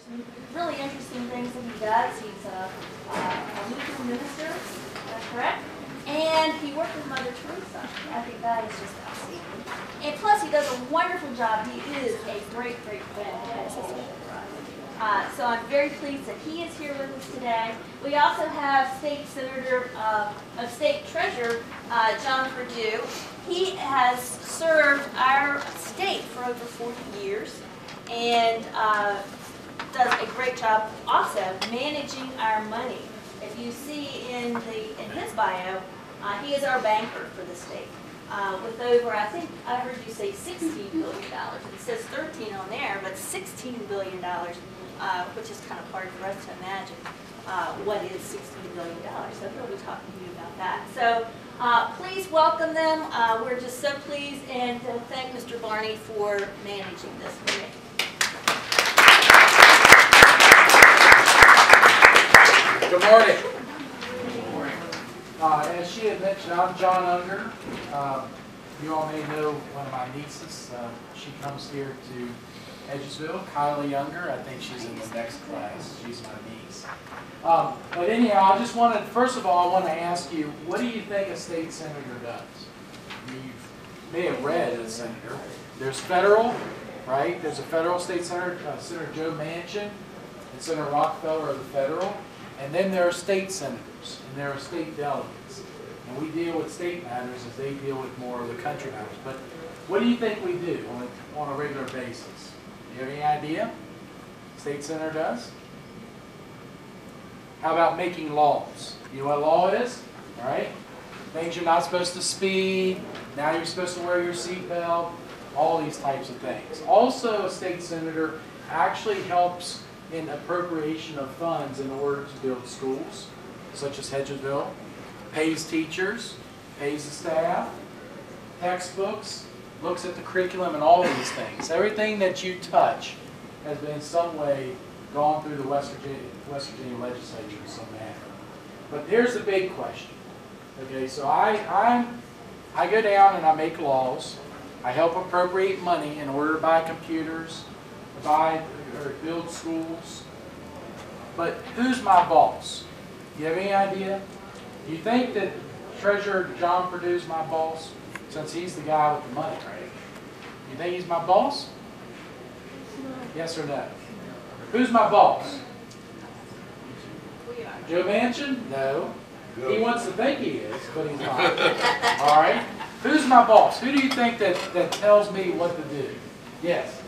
some really interesting things that he does. He's a Lutheran minister, correct? And he worked with Mother Teresa. I think that is just outstanding. And plus, he does a wonderful job. He is a great, great friend and assistant for us. So I'm very pleased that he is here with us today. We also have State Senator of State Treasurer John Perdue. He has served our state for over 40 years and does a great job also managing our money. If you see in his bio, he is our banker for the state. With over, I think I heard you say $16 billion. It says 13 on there, but $16 billion, which is kind of hard for us to imagine what is $16 billion. So he'll be talking to you about that. So please welcome them. We're just so pleased, and thank Mr. Barney for managing this meeting. Good morning. As she had mentioned, I'm John Unger. You all may know one of my nieces. She comes here to Hedgesville, Kylie Unger. I think she's in the next class. She's my niece. But anyhow, I just wanted, first of all, I want to ask you, what do you think a state senator does? You may have read as a senator. There's federal, right? There's a federal state senator, Senator Joe Manchin, and Senator Rockefeller are the federal. And then there are state senators, and there are state delegates. And we deal with state matters as they deal with more of the country matters. But what do you think we do on a regular basis? Do you have any idea? State senator does? How about making laws? You know what law is? All right? Things you're not supposed to speed. Now you're supposed to wear your seatbelt. All these types of things. Also, a state senator actually helps in appropriation of funds in order to build schools, such as Hedgesville, pays teachers, pays the staff, textbooks, looks at the curriculum and all these things. Everything that you touch has been in some way gone through the West Virginia legislature in some manner. But here's the big question. Okay, so I go down and I make laws. I help appropriate money in order to buy computers, to buy or build schools. But who's my boss? You have any idea? You think that Treasurer John Perdue is my boss, since he's the guy with the money, right? You think he's my boss? Yes or no? Who's my boss? Joe Manchin? No. He wants to think he is, but he's not. All right. Who's my boss? Who do you think that tells me what to do? Yes.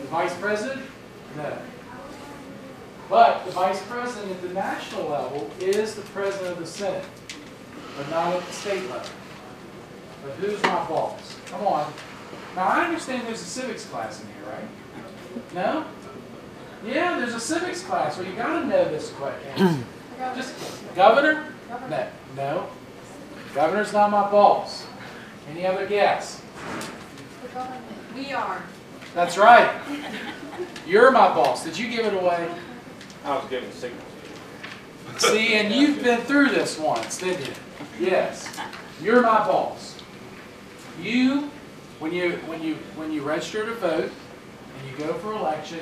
The Vice President? No. But the Vice President at the national level is the President of the Senate, but not at the state level. But who's my boss? Come on. Now, I understand there's a civics class in here, right? No? Yeah, there's a civics class. Well, you got to know this question. Just governor? No. No. Governor's not my boss. Any other guess? We are. That's right. You're my boss. Did you give it away? I was giving signals. See, and you've been through this once, didn't you? Yes. You're my boss. You, when you register to vote and you go for election,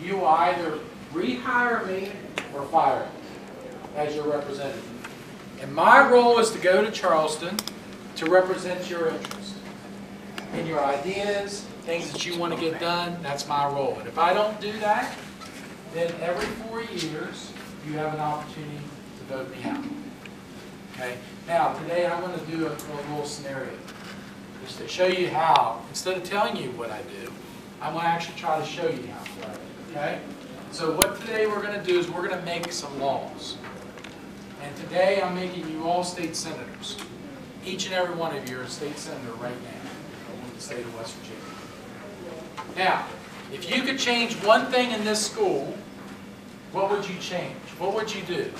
you either rehire me or fire me as your representative. And my role is to go to Charleston to represent your interests and your ideas, things that you want to get done. That's my role. And if I don't do that, then every 4 years you have an opportunity to vote me out. Okay. Now today I'm going to do a little scenario just to show you how. Instead of telling you what I do, I'm going to actually try to show you how. Okay. So what today we're going to do is we're going to make some laws. And today I'm making you all state senators. Each and every one of you are a state senator right now in the state of West Virginia. Now, if you could change one thing in this school, what would you change? What would you do?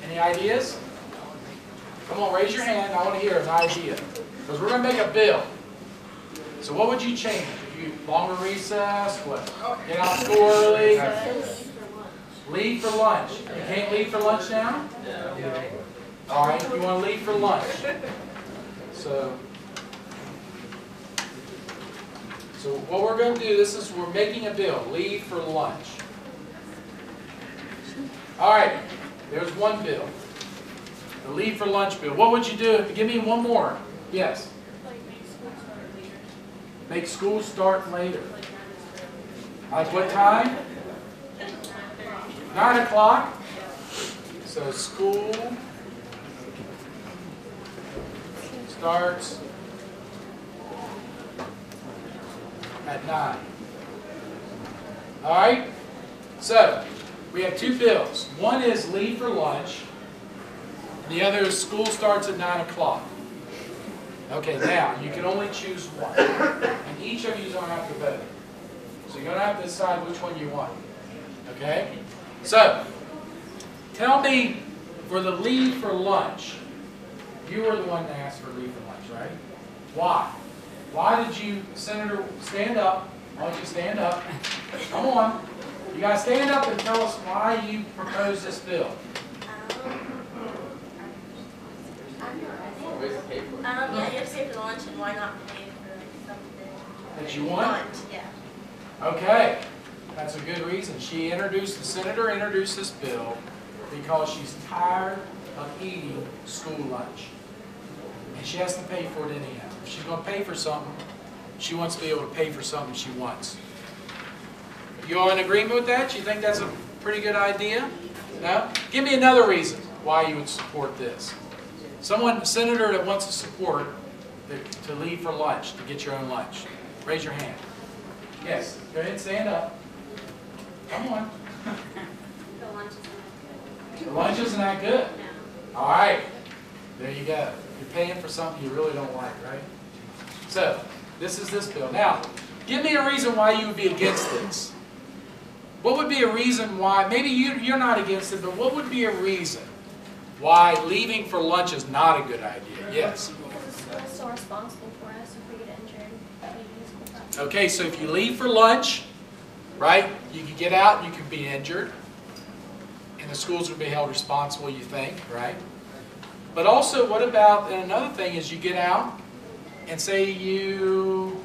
Any ideas? Come on, raise your hand. I want to hear an idea. Because we're going to make a bill. So what would you change? You longer recess? What? Get out of school early? Leave for lunch. You can't leave for lunch now? No. All right, you want to leave for lunch. So So what we're going to do, we're making a bill, leave for lunch. All right, there's one bill. The leave for lunch bill. What would you do? Give me one more. Yes? Like make school start later. Make school start later. Like what time? 9 o'clock? So school starts at 9. All right? So, we have two bills. One is leave for lunch. And the other is school starts at 9 o'clock. Okay, now, you can only choose one. And each of you is going to have to vote. So you're going to have to decide which one you want. Okay? So, tell me, for the leave for lunch, you were the one that asked for leave for lunch, right? Why? Why did you, Senator, stand up? Why don't you stand up? Come on. You got to stand up and tell us why you proposed this bill. Yeah, you have to pay for the lunch, and why not pay for something That you want? Yeah. Okay. That's a good reason. The Senator introduced this bill because she's tired of eating school lunch. And she has to pay for it anyhow. If she's going to pay for something, she wants to be able to pay for something she wants. You all in agreement with that? You think that's a pretty good idea? No? Give me another reason why you would support this. A senator that wants to support to leave for lunch, to get your own lunch. Raise your hand. Yes, go ahead, stand up. Come on. The lunch isn't that good. All right. There you go. You're paying for something you really don't like, right? So, this is this bill. Now, give me a reason why you would be against this. What would be a reason why, maybe you're not against it, but what would be a reason why leaving for lunch is not a good idea? Yes? Because the school is so responsible for us if we get injured. Okay, so if you leave for lunch, right, you can get out and you can be injured. And the schools will be held responsible, you think, right? But also, what about, and another thing is you get out and say you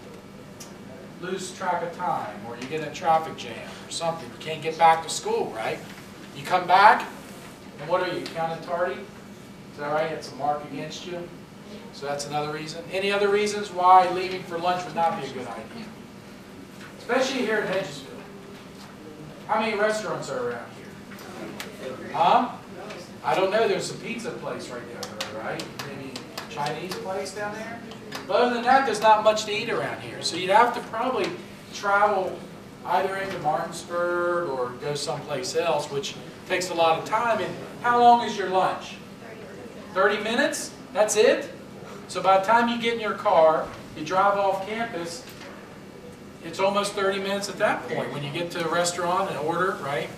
lose track of time or you get in a traffic jam or something. You can't get back to school, right? You come back, and what are you, counted tardy? Is that right? It's a mark against you. So that's another reason. Any other reasons why leaving for lunch would not be a good idea? Especially here in Hedgesville. How many restaurants are around here? Huh? I don't know. There's a pizza place right down there, right? Maybe a Chinese place down there? But other than that, there's not much to eat around here. So you'd have to probably travel either into Martinsburg or go someplace else, which takes a lot of time. And how long is your lunch? 30 minutes? That's it? So by the time you get in your car, you drive off campus, it's almost 30 minutes at that point when you get to a restaurant and order, right?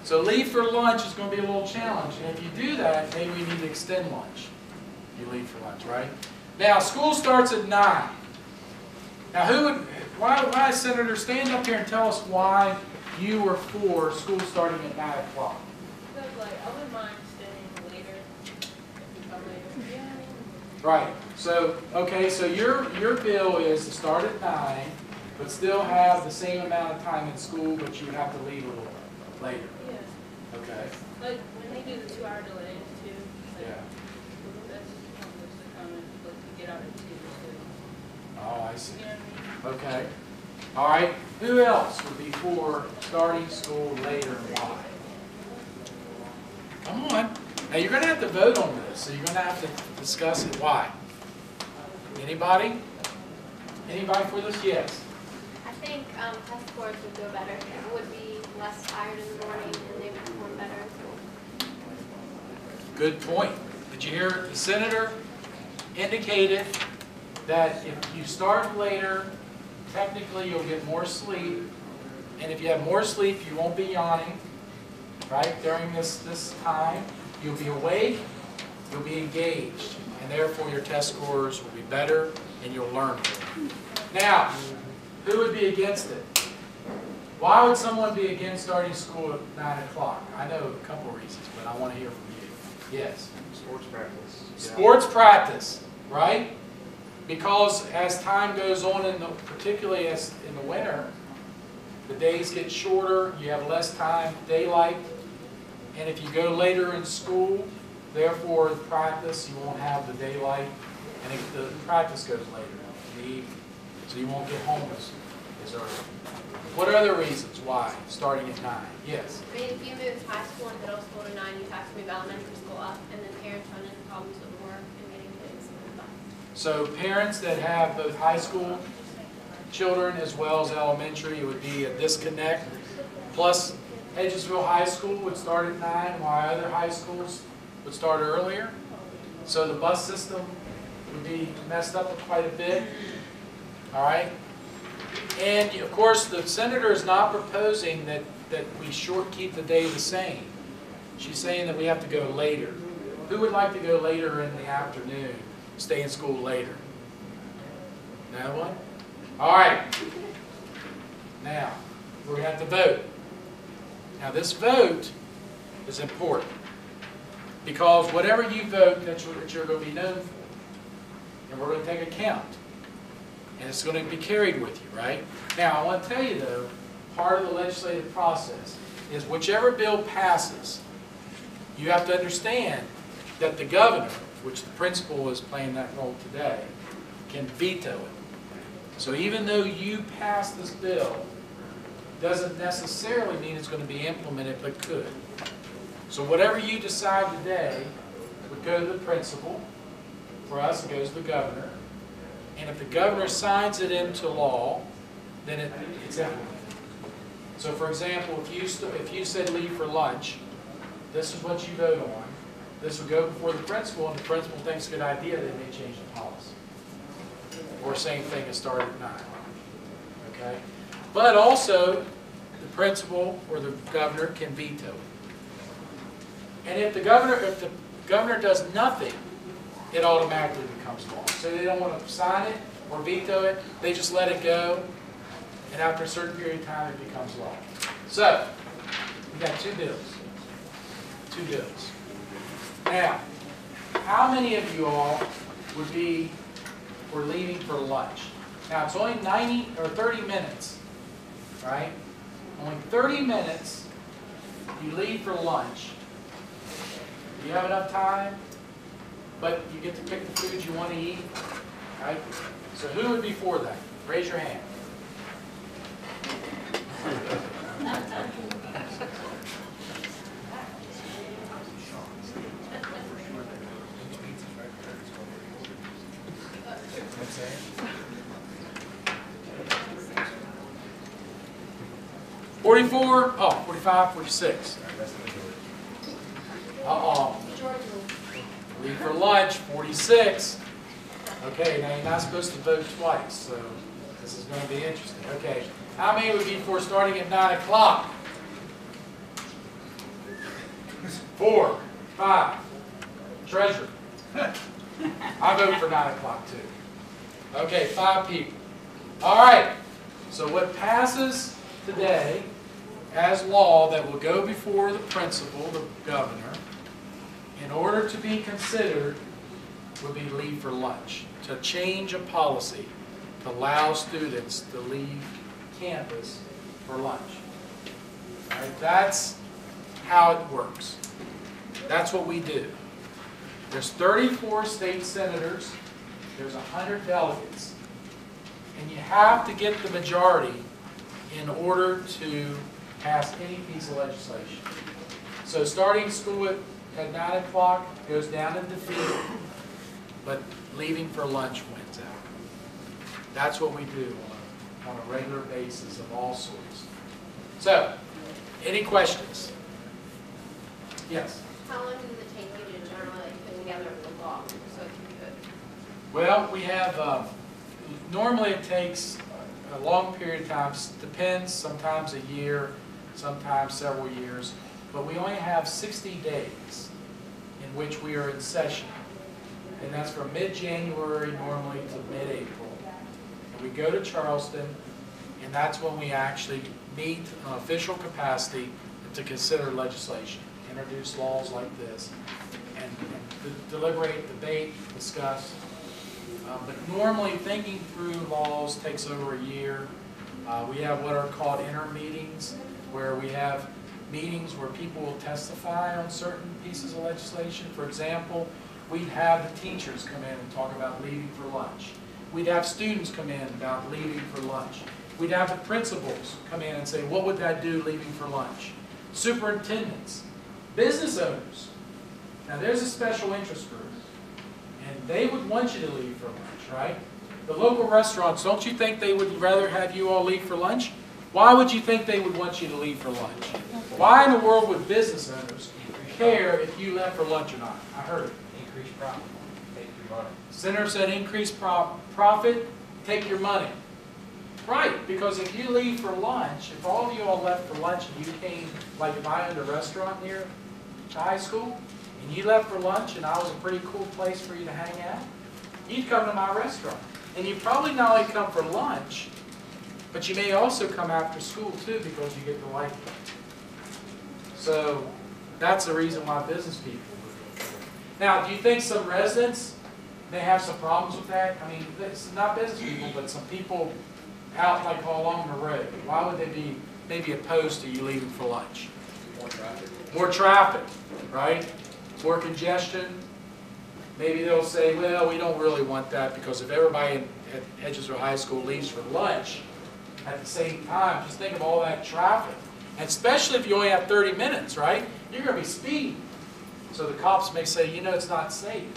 So leave for lunch is going to be a little challenge. And if you do that, maybe we need to extend lunch. You leave for lunch, right? Now, school starts at 9. Now, why, Senator, stand up here and tell us why you were for school starting at 9 o'clock. Because, like, I wouldn't mind staying later if we come later. Yeah. Right. So, okay, so your bill is to start at 9, but still have the same amount of time in school, but you would have to leave a little later. Yeah. Okay. Like, when they do the 2-hour delays, too. Like, Yeah. that's pointless to come and like, to get out at 2. So, Oh, I see. you know what I mean? Okay. All right. Who else would be for starting school later and why? Come on. Now you're going to have to vote on this, so you're going to have to discuss it. Why? Anybody? Anybody for this? Yes. I think test scores would go better. People would be less tired in the morning and they would perform better in school. Good point. Did you hear the senator indicated that if you start later, technically you'll get more sleep, and if you have more sleep, you won't be yawning, right? During this time, you'll be awake, you'll be engaged, and therefore your test scores will be better and you'll learn more. Now, who would be against it? Why would someone be against starting school at 9 o'clock? I know a couple reasons, but I want to hear from you. Yes? Sports practice. Sports practice, right? because as time goes on, particularly as in the winter, the days get shorter, you have less time, daylight, and if you go later in school, therefore in practice, you won't have the daylight, and if the practice goes later in the evening, so you won't get home as early. What are other reasons why, starting at 9? Yes? I mean, if you move high school and middle school to 9, you have to move elementary school up, and then parents run into problems with work and getting kids moved up. So parents that have both high school children as well as elementary, it would be a disconnect. Plus, Hedgesville High School would start at 9, while other high schools would start earlier. So the bus system would be messed up quite a bit. All right? And of course, the senator is not proposing that we keep the day the same. She's saying that we have to go later. Who would like to go later in the afternoon, stay in school later? No one? All right. Now, we're going to have to vote. Now, this vote is important because whatever you vote, that's what you're going to be known for. And we're going to take a count. And it's going to be carried with you, right? Now, I want to tell you, though, part of the legislative process is whichever bill passes, you have to understand that the governor, which the principal is playing that role today, can veto it. So even though you pass this bill, doesn't necessarily mean it's going to be implemented, but could. So whatever you decide today would go to the principal. For us, it goes to the governor. And if the governor signs it into law, then it's implemented. So for example, if you said leave for lunch, this is what you vote on. This would go before the principal, and the principal thinks it's a good idea, they may change the policy. Or same thing as start at 9. Okay? But also, the principal or the governor can veto it. And if the governor does nothing, it automatically becomes law. So they don't want to sign it or veto it, they just let it go, and after a certain period of time it becomes law. So, we've got 2 bills. 2 bills. Now, how many of you all would be for leaving for lunch? Now, it's only 90 or 30 minutes, right? Only 30 minutes you leave for lunch. Do you have enough time? But you get to pick the food you want to eat, right? So who would be for that? Raise your hand. $44, 45, 46. Uh-oh. Leave for lunch, 46. Okay, now you're not supposed to vote twice, so this is going to be interesting. Okay, how many would be for starting at 9 o'clock? 4, 5. Treasurer. I vote for 9 o'clock too. Okay, 5 people. All right, so what passes today as law that will go before the principal, the governor, in order to be considered, would be leave for lunch. To change a policy to allow students to leave campus for lunch. All right, that's how it works. That's what we do. There's 34 state senators. There's 100 delegates. And you have to get the majority in order to pass any piece of legislation. So starting school at 9 o'clock goes down in defeat, but leaving for lunch wins out. That's what we do on a regular basis of all sorts. So, any questions? Yes? How long does it take you to generally put together the law so it can be good? Well, we have, normally it takes a long period of time, depends, sometimes a year, sometimes several years, but we only have 60 days in which we are in session. And that's from mid-January normally to mid-April. And we go to Charleston, and that's when we actually meet in official capacity to consider legislation, introduce laws like this, and deliberate, debate, discuss. But normally thinking through laws takes over a year. We have what are called inter-meetings, where we have meetings where people will testify on certain pieces of legislation. For example, we'd have the teachers come in and talk about leaving for lunch. We'd have students come in about leaving for lunch. We'd have the principals come in and say, what would that do leaving for lunch? Superintendents, business owners. Now there's a special interest group, and they would want you to leave for lunch, right? The local restaurants, don't you think they would rather have you all leave for lunch? Why would you think they would want you to leave for lunch? Why in the world would business owners care if you left for lunch or not? I heard it. Increase profit, take your money. Senator said increase profit, take your money. Right, because if you leave for lunch, if all of you all left for lunch and you came, like if I owned a restaurant near the high school, and you left for lunch and I was a pretty cool place for you to hang out, you'd come to my restaurant. And you probably not only come for lunch, but you may also come after school too because you get the light. So that's the reason why business people would. Now, do you think some residents may have some problems with that? I mean, it's not business people, but some people out like all along the road. Why would they be maybe opposed to you leaving for lunch? More traffic. More traffic, right? More congestion. Maybe they'll say, well, we don't really want that because if everybody at Hedgesville High School leaves for lunch at the same time, just think of all that traffic. And especially if you only have 30 minutes, right? You're going to be speeding. So the cops may say, you know, it's not safe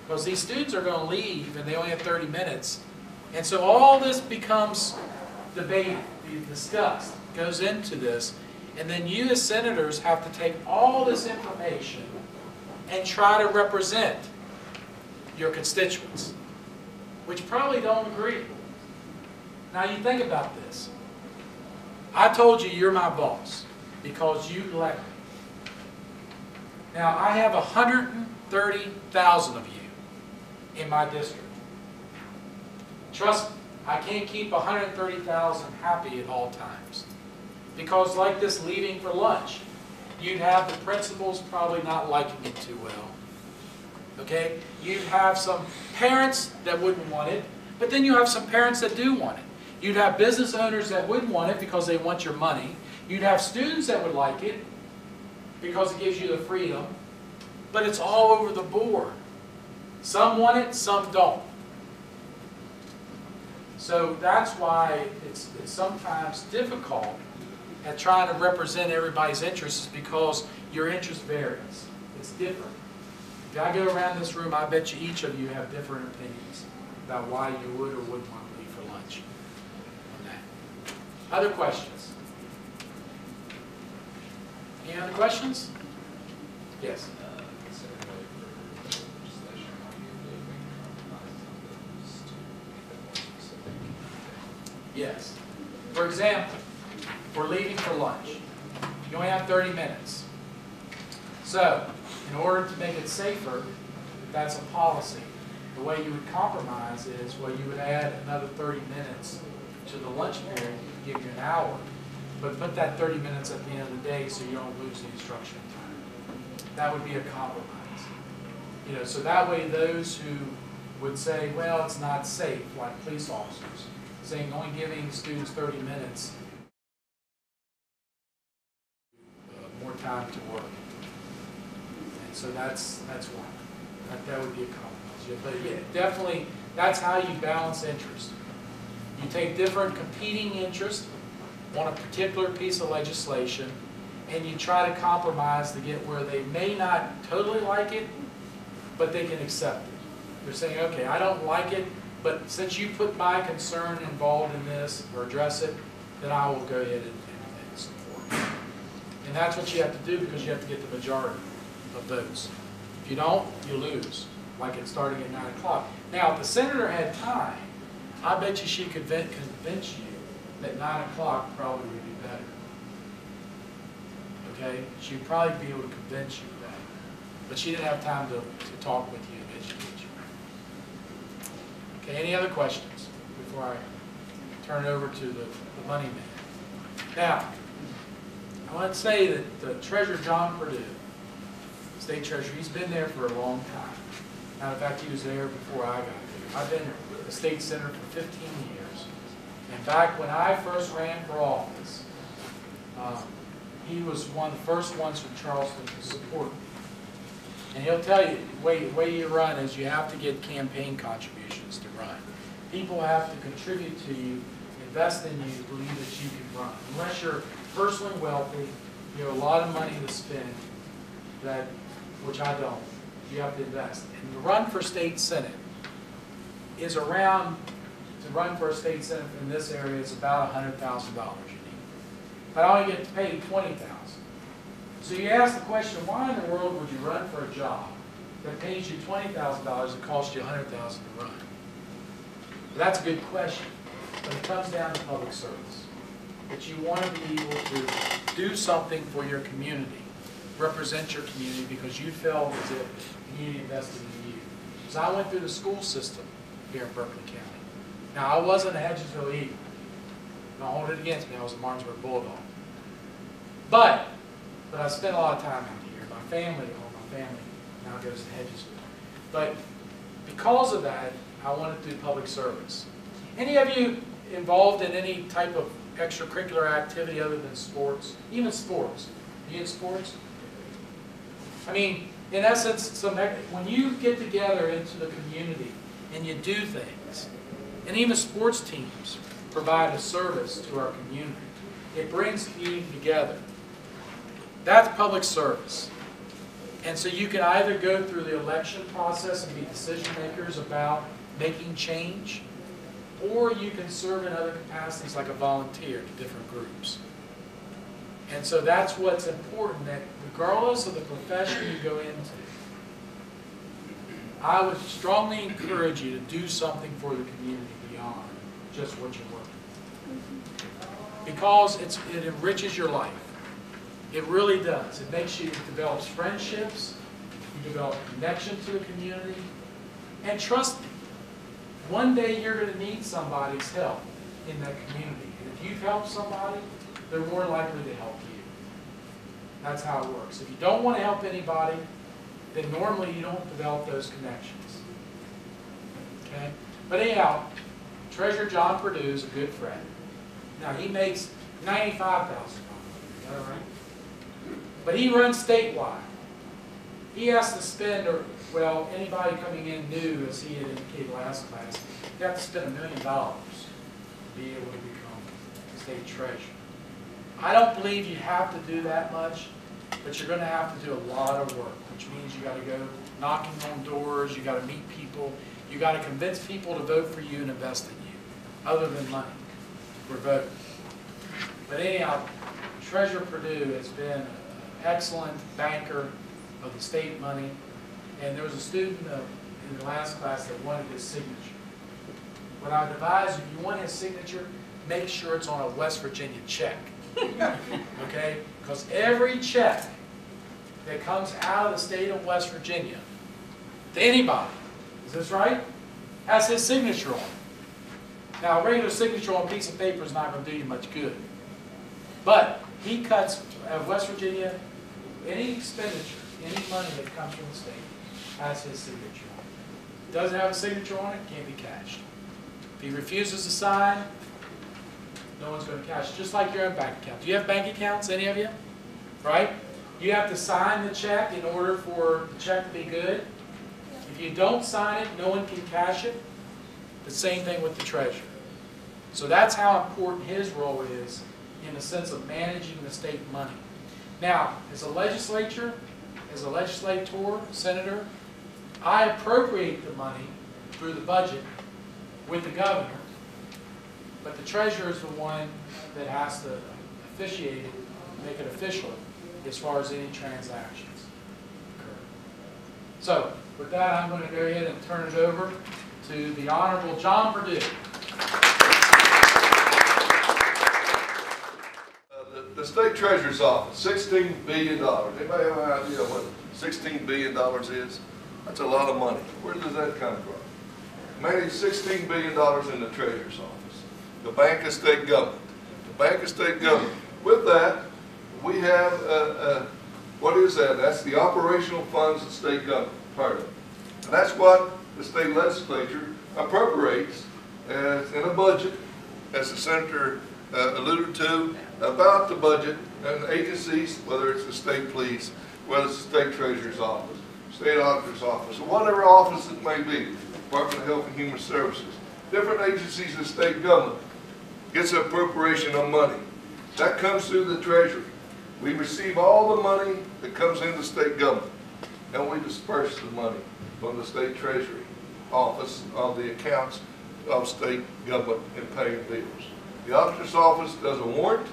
because these students are going to leave and they only have 30 minutes. And so all this becomes debated, discussed, goes into this. And then you as senators have to take all this information and try to represent your constituents, which probably don't agree. Now you think about this. I told you you're my boss because you elect me. Now I have 130,000 of you in my district. Trust me, I can't keep 130,000 happy at all times. Because like this leaving for lunch, you'd have the principals probably not liking it too well. Okay? You'd have some parents that wouldn't want it, but then you have some parents that do want it. You'd have business owners that wouldn't want it because they want your money. You'd have students that would like it because it gives you the freedom. But it's all over the board. Some want it, some don't. So that's why it's sometimes difficult at trying to represent everybody's interests because your interest varies. It's different. If I go around this room, I bet you each of you have different opinions about why you would or wouldn't want to leave for lunch on that. Other questions? Any other questions? Yes. Yes. For example, we're leaving for lunch. You only have 30 minutes. So, in order to make it safer, that's a policy. The way you would compromise is, well, you would add another 30 minutes to the lunch period, give you an hour, but put that 30 minutes at the end of the day so you don't lose the instruction time. That would be a compromise. You know, so that way those who would say, well, it's not safe, like police officers, saying only giving students 30 minutes, more time to work. And so that's one. That would be a compromise. But yeah, definitely, that's how you balance interest. You take different competing interests on a particular piece of legislation, and you try to compromise to get where they may not totally like it, but they can accept it. They're saying, okay, I don't like it, but since you put my concern involved in this or address it, then I will go ahead and support it. And that's what you have to do because you have to get the majority of votes. If you don't, you lose, like it's starting at 9 o'clock. Now, if the senator had time, I bet you she could convince you that 9 o'clock probably would be better. Okay? She'd probably be able to convince you of that. But she didn't have time to talk with you and educate you. Okay, any other questions before I turn it over to the money man? Now, I want to say that the Treasurer John Perdue, State Treasurer, he's been there for a long time. Now, in fact, he was there before I got there. I've been the state senator for 15 years. And back when I first ran for office, he was one of the first ones from Charleston to support me. And he'll tell you, the way you run is you have to get campaign contributions to run. People have to contribute to you, invest in you, believe that you can run. Unless you're personally wealthy, you have a lot of money to spend, which I don't. You have to invest. And to run for state senate is around, to run for a state senate in this area is about $100,000 you need. But I only get paid $20,000. So you ask the question, why in the world would you run for a job that pays you $20,000 and costs you $100,000 to run? Well, that's a good question, but it comes down to public service. That you want to be able to do something for your community, represent your community because you felt as if the community invested in you. So I went through the school system here in Berkeley County. Now, I wasn't a Hedgesville Eagle. Don't hold it against me. I was a Martinsburg Bulldog. But I spent a lot of time out here. My family now goes to Hedgesville. But because of that, I wanted to do public service. Any of you involved in any type of extracurricular activity other than sports? Even sports. You in sports? I mean, in essence, when you get together into the community and you do things, and even sports teams provide a service to our community, it brings community together. That's public service. And so you can either go through the election process and be decision makers about making change, or you can serve in other capacities like a volunteer to different groups. And so that's what's important, that regardless of the profession you go into, I would strongly encourage you to do something for the community beyond just what you're working. Because it enriches your life. It really does. It develops friendships, you develop connection to the community, and trust me, one day you're going to need somebody's help in that community. And if you've helped somebody, they're more likely to help you. That's how it works. If you don't want to help anybody, then normally you don't develop those connections. Okay? But anyhow, Treasurer John Perdue is a good friend. Now he makes $95,000. Is that all right? But he runs statewide. He has to spend, well, anybody coming in new, as he had indicated last class, you have to spend $1 million to be able to become state treasurer. I don't believe you have to do that much, but you're going to have to do a lot of work, which means you got to go knocking on doors, you got to meet people, you got to convince people to vote for you and invest in you, other than money for voting. But anyhow, Treasurer Perdue has been an excellent banker of the state money, and there was a student in the last class that wanted his signature. What I would advise, if you want his signature, make sure it's on a West Virginia check. Okay? Because every check that comes out of the state of West Virginia to anybody, is this right? Has his signature on it. Now, a regular signature on a piece of paper is not going to do you much good. But he cuts West Virginia, any expenditure, any money that comes from the state, has his signature on it. Doesn't have a signature on it, can't be cashed. If he refuses to sign, no one's going to cash it. Just like your own bank account. Do you have bank accounts, any of you? Right? You have to sign the check in order for the check to be good. If you don't sign it, no one can cash it. The same thing with the treasurer. So that's how important his role is in the sense of managing the state money. Now, as a legislator, senator, I appropriate the money through the budget with the governor, but the treasurer is the one that has to officiate it, make it official as far as any transactions occur. So, with that, I'm going to go ahead and turn it over to the Honorable John Perdue. The state treasurer's office, $16 billion. Anybody have an idea what $16 billion is? That's a lot of money. Where does that come from? Manage $16 billion in the treasurer's office. The Bank of State Government. The Bank of State Government. With that, we have, what is that? That's the operational funds of state government, part of it. And that's what the state legislature appropriates as in a budget, as the senator alluded to, about the budget and agencies, whether it's the state police, whether it's the state treasurer's office, state auditor's office, or whatever office it may be, Department of Health and Human Services, different agencies of state government gets an appropriation of money. That comes through the treasury. We receive all the money that comes into state government, and we disperse the money from the state treasury office of the accounts of state government in paying bills. The auditor's office does a warrant.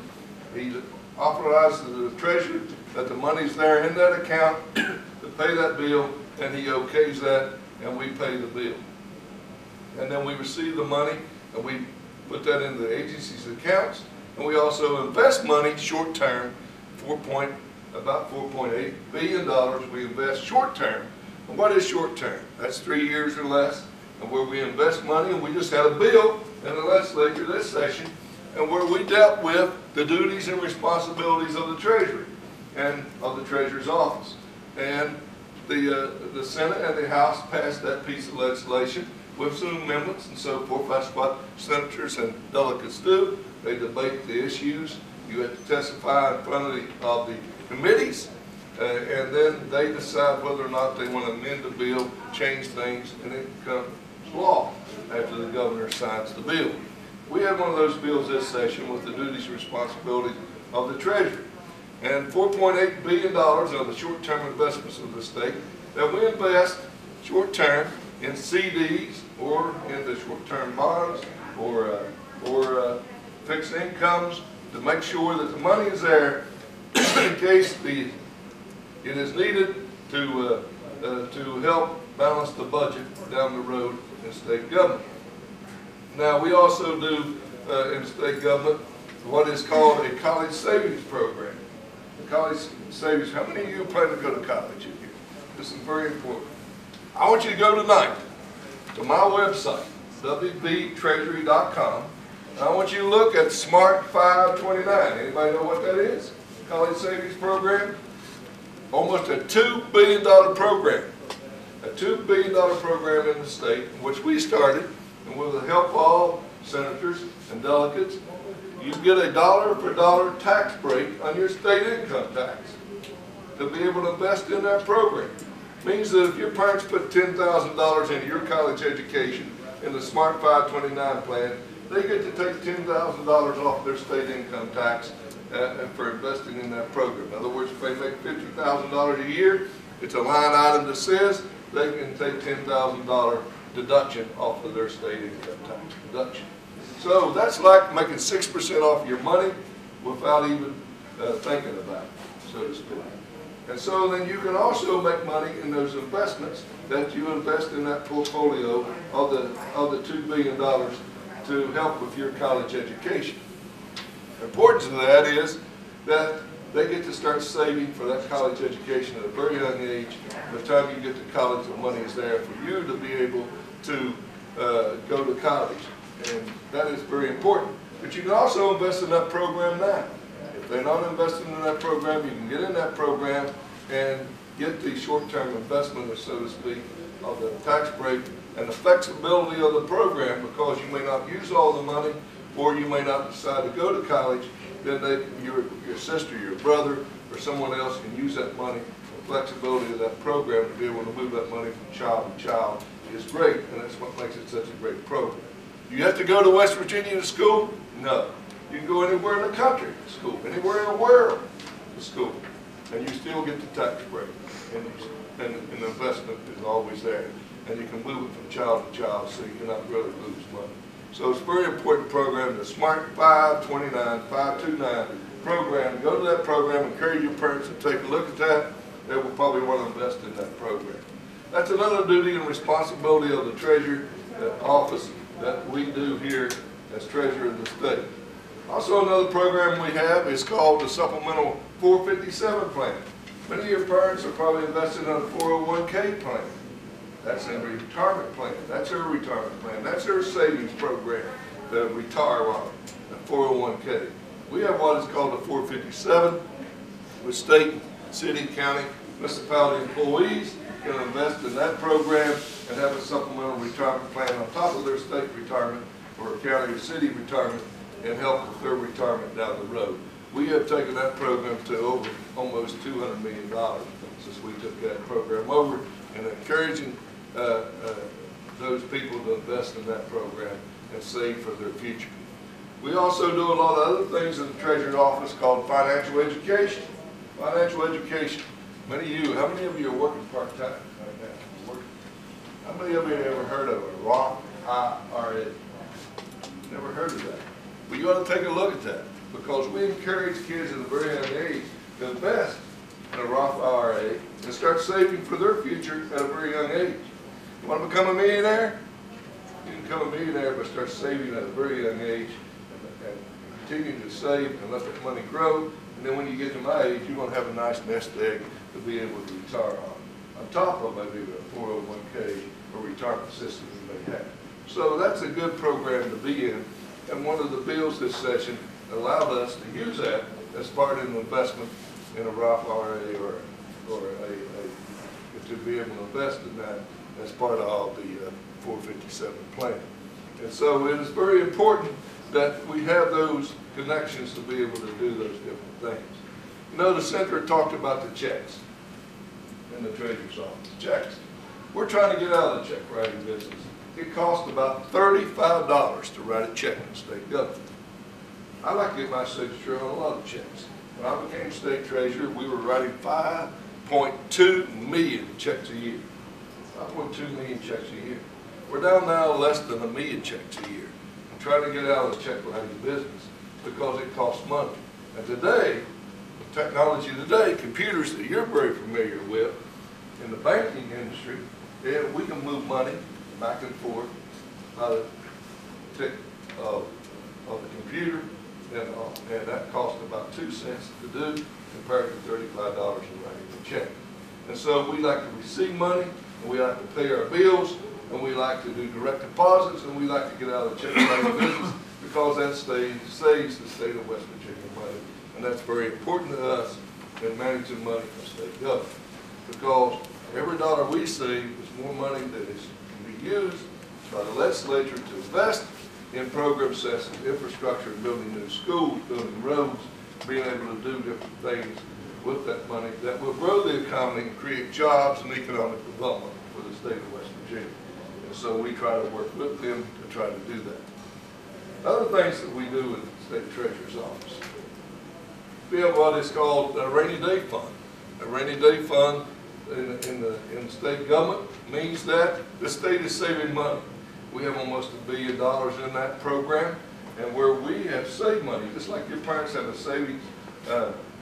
He authorizes the treasurer that the money's there in that account to pay that bill, and he okays that, and we pay the bill. And then we receive the money, and we put that into the agency's accounts, and we also invest money short-term, about $4.8 billion we invest short-term. And what is short-term? That's 3 years or less, and where we invest money, and we just had a bill in the legislature this session, and where we dealt with the duties and responsibilities of the Treasury and of the Treasurer's office. And the Senate and the House passed that piece of legislation with some amendments and so forth. That's what senators and delegates do. They debate the issues. You have to testify in front of the committees, and then they decide whether or not they want to amend the bill, change things, and it becomes law after the governor signs the bill. We had one of those bills this session with the duties and responsibilities of the Treasury. And $4.8 billion on the short-term investments of the state that we invest short-term in CDs or in the short-term bonds or fixed incomes to make sure that the money is there in case it is needed to help balance the budget down the road in state government. Now, we also do in state government what is called a college savings program. The college savings, how many of you plan to go to college in here? This is very important. I want you to go tonight to my website, wbtreasury.com, and I want you to look at Smart 529. Anybody know what that is? College savings program? Almost a $2 billion program. A $2 billion program in the state, which we started, and with the help of all senators and delegates, you get a dollar for dollar tax break on your state income tax to be able to invest in that program. Means that if your parents put $10,000 into your college education in the Smart 529 plan, they get to take $10,000 off their state income tax for investing in that program. In other words, if they make $50,000 a year, it's a line item that says they can take $10,000 deduction off of their state income tax deduction. So that's like making 6% off your money without even thinking about it, so to speak. And so then you can also make money in those investments that you invest in that portfolio of the $2 billion to help with your college education. The importance of that is that they get to start saving for that college education at a very young age. By the time you get to college, the money is there for you to be able to go to college. And that is very important. But you can also invest in that program now. If they're not investing in that program, you can get in that program and get the short-term investment, so to speak, of the tax break and the flexibility of the program, because you may not use all the money or you may not decide to go to college. Then your sister, your brother, or someone else can use that money. The flexibility of that program to be able to move that money from child to child is great, and that's what makes it such a great program. You have to go to West Virginia to school? No. You can go anywhere in the country to school, anywhere in the world to school, and you still get the tax break. And the investment is always there. And you can move it from child to child, so you cannot really lose money. So it's a very important program, the Smart 529 program. Go to that program, encourage your parents to take a look at that. They will probably want to invest in that program. That's another duty and responsibility of the Treasury office that we do here as Treasurer of the state. Also, another program we have is called the Supplemental 457 Plan. Many of your parents are probably invested in a 401k plan. That's a retirement plan. That's their retirement plan. That's their savings program to retire on, the 401k. We have what is called the 457 with state, city, county, Municipality employees can invest in that program and have a supplemental retirement plan on top of their state retirement or county or city retirement and help with their retirement down the road. We have taken that program to over almost $200 million since we took that program over, and encouraging those people to invest in that program and save for their future. We also do a lot of other things in the Treasurer's office called financial education. Financial education. How many of you are working part-time right now? How many of you have ever heard of a Roth IRA? Never heard of that. Well, you ought to take a look at that, because we encourage kids at a very young age to invest in a Roth IRA and start saving for their future at a very young age. You want to become a millionaire? You can become a millionaire by start saving at a very young age and continue to save and let that money grow. And then when you get to my age, you're going to have a nice nest egg to be able to retire on top of maybe a 401k or retirement system you may have. So that's a good program to be in. And one of the bills this session allowed us to use that as part of an investment in a Roth IRA or to be able to invest in that as part of the 457 plan. And so it is very important that we have those connections to be able to do those different things. You know, the senator talked about the checks in the Treasurer's office. Checks. We're trying to get out of the check writing business. It costs about $35 to write a check in the state government. I like to get my signature on a lot of checks. When I became state treasurer, we were writing 5.2 million checks a year. 5.2 million checks a year. We're down now less than 1 million checks a year. I'm trying to get out of the check writing business because it costs money. And today, technology today, computers that you're very familiar with in the banking industry, we can move money back and forth by the tick of the computer, and that costs about 2 cents to do compared to $35 in writing a check. And so we like to receive money, and we like to pay our bills, and we like to do direct deposits, and we like to get out of the check writing business because that saves the state of West Virginia money. And that's very important to us in managing money for state government, because every dollar we save is more money that can be used by the legislature to invest in program sets, infrastructure, building new schools, building roads, being able to do different things with that money that will grow the economy and create jobs and economic development for the state of West Virginia. And so we try to work with them to try to do that. Other things that we do in the state treasurer's office. We have what is called a rainy day fund. A rainy day fund in the state government means that the state is saving money. We have almost $1 billion in that program, and where we have saved money, just like your parents have a savings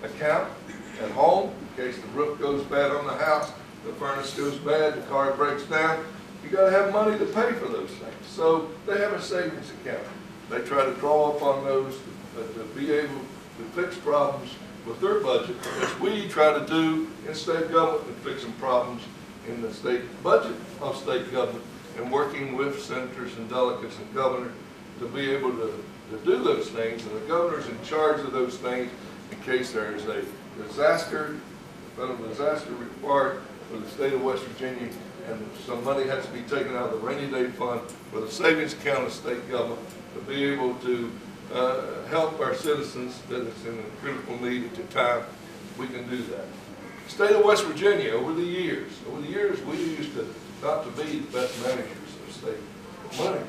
account at home in case the roof goes bad on the house, the furnace goes bad, the car breaks down. You got to have money to pay for those things. So they have a savings account. They try to draw upon those to be able to fix problems with their budget, as we try to do in state government and fixing problems in the state budget of state government, and working with senators and delegates and governors to be able to do those things. And the governor's in charge of those things in case there is a disaster, federal disaster required for the state of West Virginia, and some money has to be taken out of the rainy day fund for the savings account of state government to be able to help our citizens that is in a critical need at the time. We can do that. State of West Virginia, over the years, we used to not to be the best managers of state money,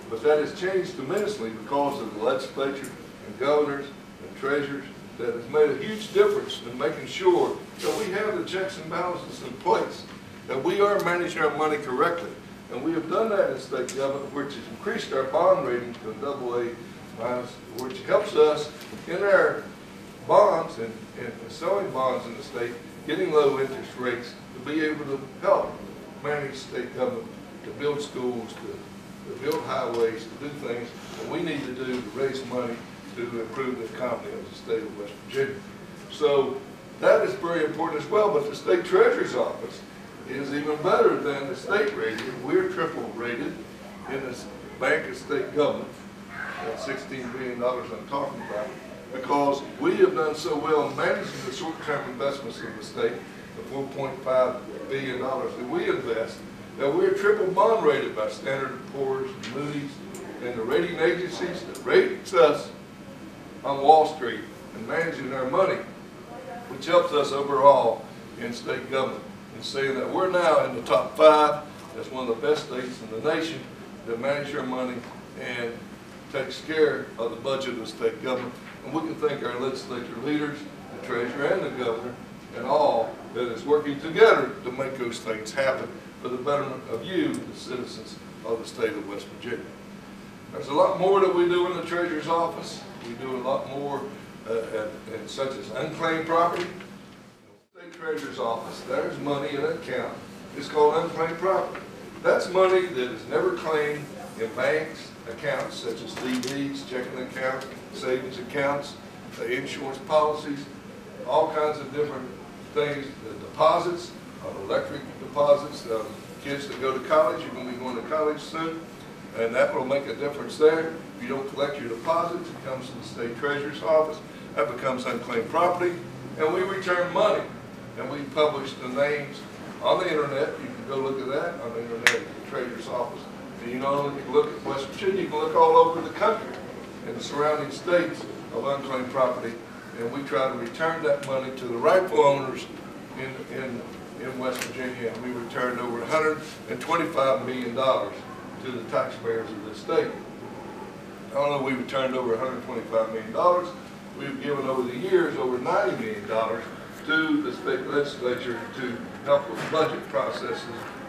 but that has changed tremendously because of the legislature and governors and treasurers that has made a huge difference in making sure that we have the checks and balances in place, that we are managing our money correctly. And we have done that in state government, which has increased our bond rating to a AA-, which helps us in our bonds and selling bonds in the state, getting low interest rates to be able to help manage state government, to build schools, to build highways, to do things that we need to do to raise money to improve the economy of the state of West Virginia. So that is very important as well, but the state treasurer's office is even better than the state rating. We're triple rated in the bank of state government, that $16 billion I'm talking about, because we have done so well in managing the short-term investments in the state the $4.5 billion that we invest, that we're triple bond rated by Standard & Poor's, Moody's, and the rating agencies that rate us on Wall Street and managing our money, which helps us overall in state government, and saying that we're now in the top 5 as one of the best states in the nation that manage our money and takes care of the budget of the state government. And we can thank our legislature leaders, the treasurer and the governor, and all that is working together to make those things happen for the betterment of you, the citizens of the state of West Virginia. There's a lot more that we do in the treasurer's office. We do a lot more such as unclaimed property. State treasurer's office, there's money in an account. It's called unclaimed property. That's money that is never claimed in banks, accounts such as CDs, checking accounts, savings accounts, insurance policies, all kinds of different things, the deposits, electric deposits, kids that go to college, you're going to be going to college soon, and that will make a difference there. If you don't collect your deposits, it comes to the state treasurer's office, that becomes unclaimed property, and we return money, and we publish the names on the internet. You can go look at that on the internet at the treasurer's office. And you not only can look at West Virginia, you can look all over the country and the surrounding states of unclaimed property, and we try to return that money to the rightful owners in West Virginia, and we returned over $125 million to the taxpayers of this state. Not only we returned over $125 million, we've given over the years over $90 million to the state legislature to help with budget processes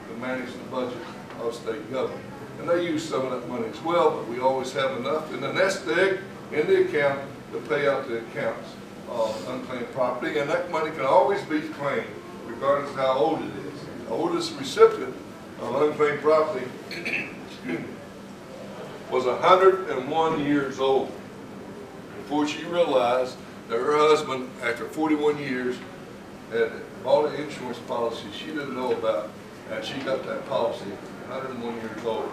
to manage the budget of state government. And they use some of that money as well, but we always have enough in the nest egg in the account to pay out the accounts of unclaimed property, and that money can always be claimed regardless of how old it is. The oldest recipient of unclaimed property was 101 years old before she realized that her husband, after 41 years, had bought an insurance policy she didn't know about, and she got that policy 101 years old,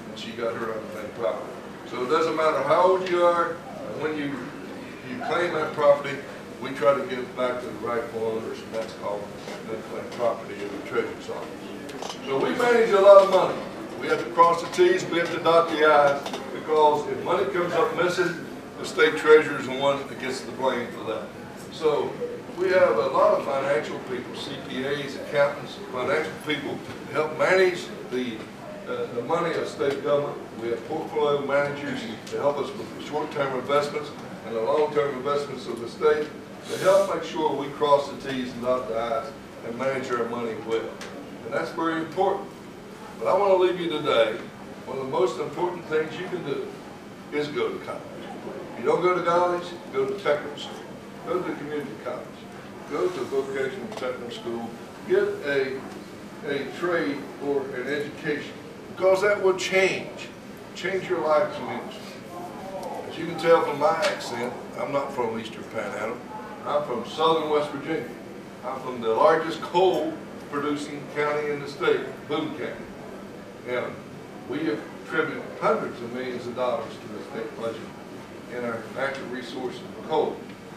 and she got her unclaimed property. So it doesn't matter how old you are, when you claim that property, we try to give it back to the rightful owners, and that's called unclaimed property in the treasurer's office. So we manage a lot of money. We have to cross the T's, we have to dot the I's, because if money comes up missing, the state treasurer is the one that gets the blame for that. So we have a lot of financial people, CPAs, accountants, financial people to help manage the money of state government. We have portfolio managers to help us with the short-term investments and the long-term investments of the state to help make sure we cross the T's and dot the I's and manage our money well. And that's very important. But I want to leave you today, one of the most important things you can do is go to college. If you don't go to college, go to technical school. Go to community college. Go to vocational technical school. Get a trade or an education, because that will change your life tremendously. As you can tell from my accent, I'm not from Eastern Panhandle. I'm from southern West Virginia. I'm from the largest coal producing county in the state, Boone County. And we have contributed hundreds of millions of dollars to the state budget in our natural resources of coal.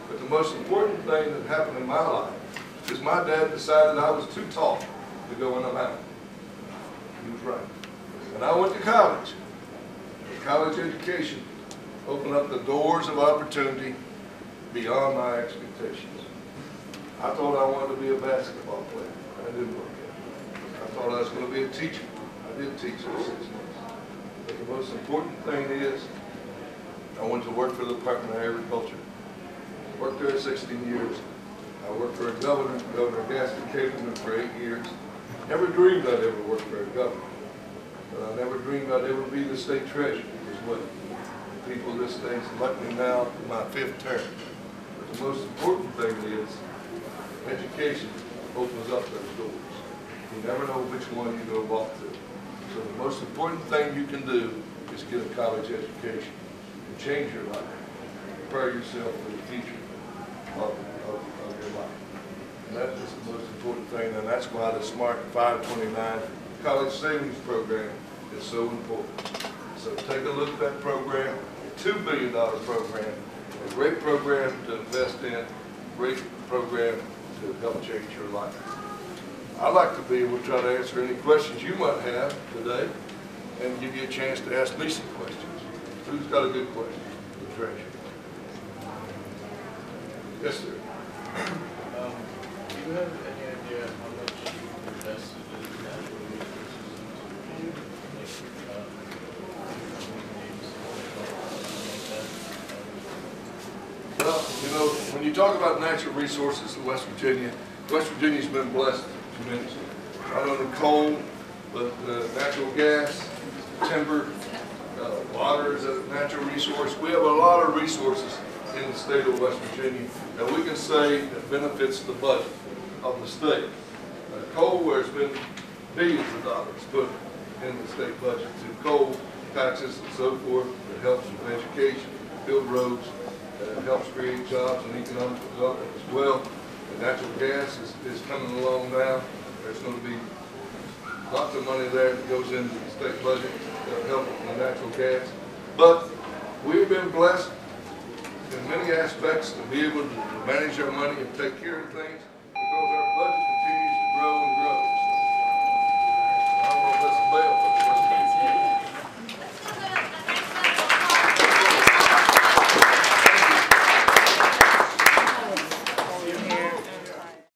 But the most important thing that happened in my life is my dad decided I was too tall to go in the mountain. He was right. And I went to college. College education opened up the doors of opportunity beyond my expectations. I thought I wanted to be a basketball player. That didn't work out. I thought I was going to be a teacher. I did teach for 6 months. But the most important thing is I went to work for the Department of Agriculture. Worked there 16 years. I worked for a governor, Governor Gaston Caperman, for 8 years. Never dreamed I'd ever work for a governor. But I never dreamed I'd ever be the state treasurer as well. The people of this state elect me now in my 5th term. But the most important thing is education opens up those doors. You never know which one you're going to walk through. So the most important thing you can do is get a college education and change your life. Prepare yourself for the future of your life. And that is the most important thing, and that's why the Smart 529 College Savings Program is so important. So take a look at that program, a $2 billion program, a great program to invest in, a great program to help change your life. I'd like to be able to try to answer any questions you might have today and give you a chance to ask me some questions. Who's got a good question? The treasurer. Yes, sir. Do you have any idea how much invested in natural resources Well, you know, when you talk about natural resources in West Virginia's been blessed tremendously. Not only coal, but natural gas, timber, water is a natural resource. We have a lot of resources in the state of West Virginia that we can say that benefits the budget of the state. Coal, where it's been billions of dollars put in the state budget to coal taxes and so forth, that helps with education, build roads, helps create jobs and economic development as well. The natural gas is coming along now. There's going to be lots of money there that goes into the state budget to help with the natural gas. But we've been blessed in many aspects to be able to manage our money and take care of things because our budget